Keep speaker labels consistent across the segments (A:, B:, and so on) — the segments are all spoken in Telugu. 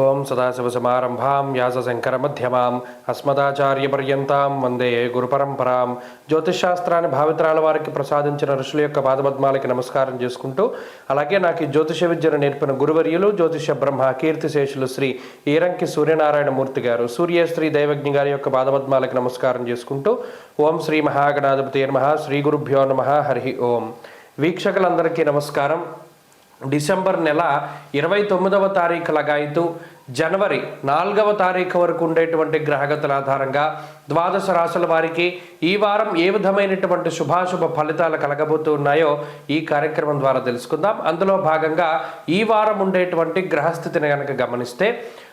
A: ఓం సదాశివసమారంభాం వ్యాసశంకరమధ్యమాం అస్మదాచార్యపర్యంతాం వందే గురుపరంపరాం. జ్యోతిషశాస్త్రాన్ని భావితరాల వారికి ప్రసాదించిన ఋషుల యొక్క పాదపద్మాలకి నమస్కారం చేసుకుంటూ, అలాగే నాకు ఈ జ్యోతిష విద్యను నేర్పిన గురువర్యులు జ్యోతిష బ్రహ్మ కీర్తిశేషులు శ్రీ ఈరంకి సూర్యనారాయణ మూర్తి గారు, సూర్యశ్రీ దైవజ్ఞ గారి యొక్క పాదపద్మాలకి నమస్కారం చేసుకుంటూ, ఓం శ్రీ మహాగణాధిపతి నమః, శ్రీ గురుభ్యో నమః, హరి ఓం. వీక్షకులందరికీ నమస్కారం. డిసెంబర్ నెల 29వ తారీఖు లగాయితూ జనవరి 4వ తారీఖు వరకు ఉండేటువంటి గ్రహగతుల ఆధారంగా ద్వాదశ రాశుల వారికి ఈ వారం ఏ విధమైనటువంటి శుభాశుభ ఫలితాలు కలగబోతూ ఉన్నాయో ఈ కార్యక్రమం ద్వారా తెలుసుకుందాం. అందులో భాగంగా ఈ వారం ఉండేటువంటి గ్రహస్థితిని కనుక గమనిస్తే,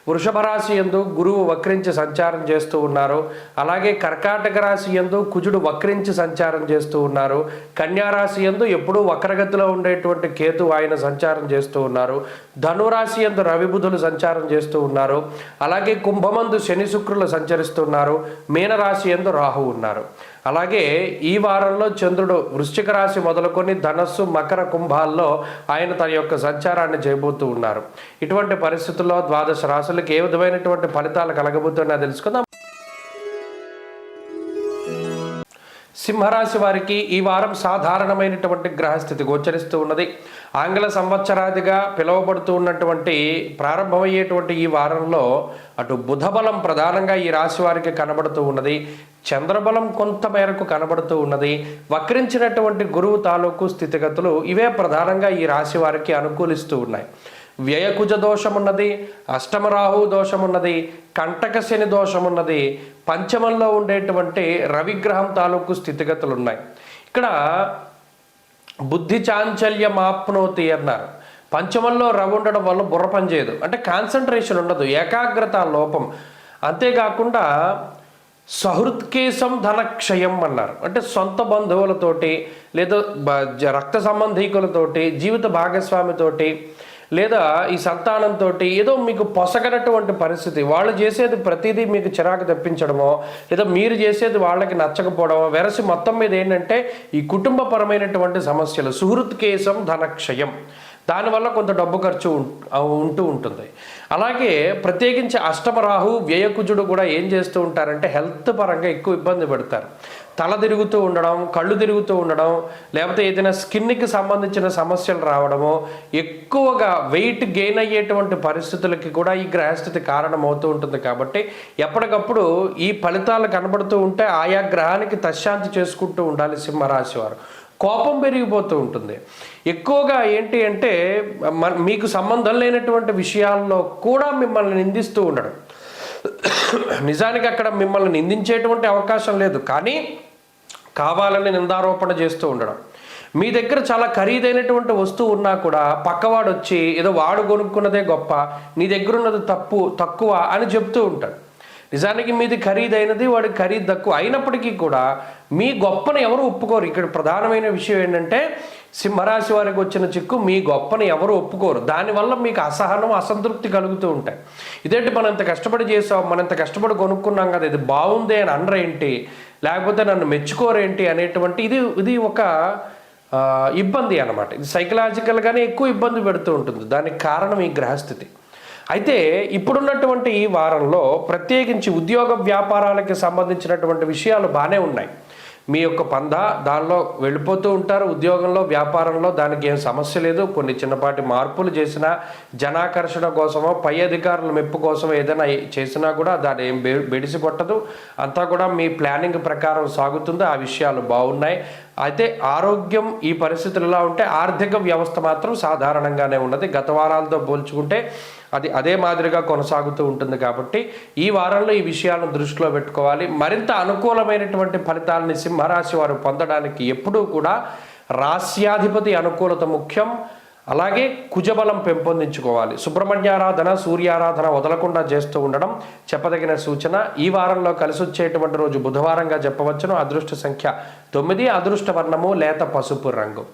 A: వృషభ రాశి యందు గురువు వక్రించి సంచారం చేస్తూ ఉన్నారు. అలాగే కర్కాటక రాశి యందు కుజుడు వక్రించి సంచారం చేస్తూ ఉన్నారు. కన్యా రాశి యందు ఎప్పుడూ వక్రగతిలో ఉండేటువంటి కేతు ఆయన సంచారం చేస్తూ ఉన్నారు. ధనురాశి యందు రవి బుధులు సంచారం చేస్తూ ఉన్నారు. అలాగే కుంభమందు శని శుక్రులు సంచరిస్తున్నారు. మీనరాశి యందు రాహు ఉన్నారు. అలాగే ఈ వారంలో చంద్రుడు వృశ్చిక రాశి మొదలుకొని ధనస్సు మకర కుంభాల్లో ఆయన తన యొక్క సంచారాన్ని చేయబోతూ ఉన్నారు. ఇటువంటి పరిస్థితుల్లో ద్వాదశ రాశులకు ఏ విధమైనటువంటి ఫలితాలు కలగబోతున్నా తెలుసుకుందాం. సింహరాశి వారికి ఈ వారం సాధారణమైనటువంటి గ్రహస్థితి గోచరిస్తూ ఉన్నది. ఆంగ్ల సంవత్సరాదిగా పిలువబడుతూ ఉన్నటువంటి ప్రారంభమయ్యేటువంటి ఈ వారంలో అటు బుధబలం ప్రధానంగా ఈ రాశి వారికి కనబడుతూ ఉన్నది. చంద్రబలం కొంత మేరకు కనబడుతూ ఉన్నది. వక్రించినటువంటి గురువు తాలూకు స్థితిగతులు ఇవే ప్రధానంగా ఈ రాశి వారికి అనుకూలిస్తూ ఉన్నాయి. వ్యయకుజ దోషమున్నది, అష్టమరాహు దోషమున్నది, కంటక శని దోషమున్నది, పంచమంలో ఉండేటువంటి రవిగ్రహం తాలూకు స్థితిగతులు ఉన్నాయి. ఇక్కడ బుద్ధి చాంచల్యం ఆప్నోతి అన్నారు. పంచమంలో రవి ఉండడం వల్ల బుర్ర పనిచేయదు, అంటే కాన్సన్ట్రేషన్ ఉండదు, ఏకాగ్రత లోపం. అంతేకాకుండా సహృత్కేశం ధనక్షయం అన్నారు. అంటే సొంత బంధువులతోటి లేదా రక్త సంబంధీకులతోటి, జీవిత భాగస్వామితోటి లేదా ఈ సంతానంతో ఏదో మీకు పొసగనటువంటి పరిస్థితి, వాళ్ళు చేసేది ప్రతిదీ మీకు చిరాకు తెప్పించడమో లేదా మీరు చేసేది వాళ్ళకి నచ్చకపోవడమో, వెరసి మొత్తం మీద ఏంటంటే ఈ కుటుంబపరమైనటువంటి సమస్యలు, సుహృత్కేశం ధనక్షయం, దానివల్ల కొంత డబ్బు ఖర్చు ఉంటూ ఉంటుంది. అలాగే ప్రత్యేకించి అష్టమరాహు వ్యయకుజుడు కూడా ఏం చేస్తూ ఉంటారంటే హెల్త్ పరంగా ఎక్కువ ఇబ్బంది పెడతారు. తల తిరుగుతూ ఉండడం, కళ్ళు తిరుగుతూ ఉండడం, లేకపోతే ఏదైనా స్కిన్కి సంబంధించిన సమస్యలు రావడము, ఎక్కువగా వెయిట్ గెయిన్ అయ్యేటువంటి పరిస్థితులకి కూడా ఈ గ్రహస్థితి కారణమవుతూ ఉంటుంది. కాబట్టి ఎప్పటికప్పుడు ఈ ఫలితాలు కనబడుతూ ఉంటే ఆయా గ్రహానికి తశ్శాంతి చేసుకుంటూ ఉండాలి సింహరాశి వారు. కోపం పెరిగిపోతూ ఉంటుంది. ఎక్కువగా ఏంటి అంటే మీకు సంబంధం లేనటువంటి విషయాల్లో కూడా మిమ్మల్ని నిందిస్తూ ఉండడం. నిజానికి అక్కడ మిమ్మల్ని నిందించేటువంటి అవకాశం లేదు, కానీ కావాలని నిందారోపణ చేస్తూ ఉండడం. మీ దగ్గర చాలా ఖరీదైనటువంటి వస్తువు ఉన్నా కూడా పక్కవాడు వచ్చి ఏదో వాడు కొనుక్కున్నదే గొప్ప, నీ దగ్గర ఉన్నది తక్కువ అని చెప్తూ ఉంటాడు. నిజానికి మీది ఖరీదైనది, వాడికి ఖరీదు తక్కువ అయినప్పటికీ కూడా మీ గొప్పని ఎవరు ఒప్పుకోరు. ఇక్కడ ప్రధానమైన విషయం ఏంటంటే సింహరాశి వారికి వచ్చిన చిక్కు, మీ గొప్పని ఎవరు ఒప్పుకోరు. దానివల్ల మీకు అసహనం, అసంతృప్తి కలుగుతూ ఉంటాయి. ఇదేంటి మనం ఇంత కష్టపడి చేసాం, మనం ఇంత కష్టపడి కొనుక్కున్నాం కదా, ఇది బాగుంది అని అనరేంటి, లేకపోతే నన్ను మెచ్చుకోరేంటి అనేటువంటి ఇది ఒక ఇబ్బంది అన్నమాట. ఇది సైకలాజికల్గానే ఎక్కువ ఇబ్బంది పెడుతూ ఉంటుంది. దానికి కారణం ఈ గ్రహస్థితి. అయితే ఇప్పుడున్నటువంటి ఈ వారంలో ప్రత్యేకించి ఉద్యోగ వ్యాపారాలకి సంబంధించినటువంటి విషయాలు బాగానే ఉన్నాయి. మీ యొక్క పందా దానిలో వెళ్ళిపోతూ ఉంటారు. ఉద్యోగంలో, వ్యాపారంలో దానికి ఏం సమస్య లేదు. కొన్ని చిన్నపాటి మార్పులు చేసినా, జనాకర్షణ కోసమో, పై అధికారుల మెప్పు కోసమో ఏదైనా చేసినా కూడా దాని ఏం బెడిసి పట్టదు. అంతా కూడా మీ ప్లానింగ్ ప్రకారం సాగుతుంది. ఆ విషయాలు బాగున్నాయి. అయితే ఆరోగ్యం ఈ పరిస్థితులు ఎలా ఉంటే ఆర్థిక వ్యవస్థ మాత్రం సాధారణంగానే ఉన్నది. గత వారాలతో పోల్చుకుంటే అది అదే మాదిరిగా కొనసాగుతూ ఉంటుంది. కాబట్టి ఈ వారంలో ఈ విషయాలను దృష్టిలో పెట్టుకోవాలి. మరింత అనుకూలమైనటువంటి ఫలితాలని సింహరాశి వారు పొందడానికి ఎప్పుడూ కూడా రాస్యాధిపతి అనుకూలత ముఖ్యం. అలాగే కుజబలం పెంపొందించుకోవాలి. సుబ్రహ్మణ్యారాధన, సూర్యారాధన వదలకుండా చేస్తూ ఉండడం చెప్పదగిన సూచన. ఈ వారంలో కలిసి వచ్చేటువంటి రోజు బుధవారంగా చెప్పవచ్చును. అదృష్ట సంఖ్య 9, అదృష్ట వర్ణము లేత పసుపు రంగు.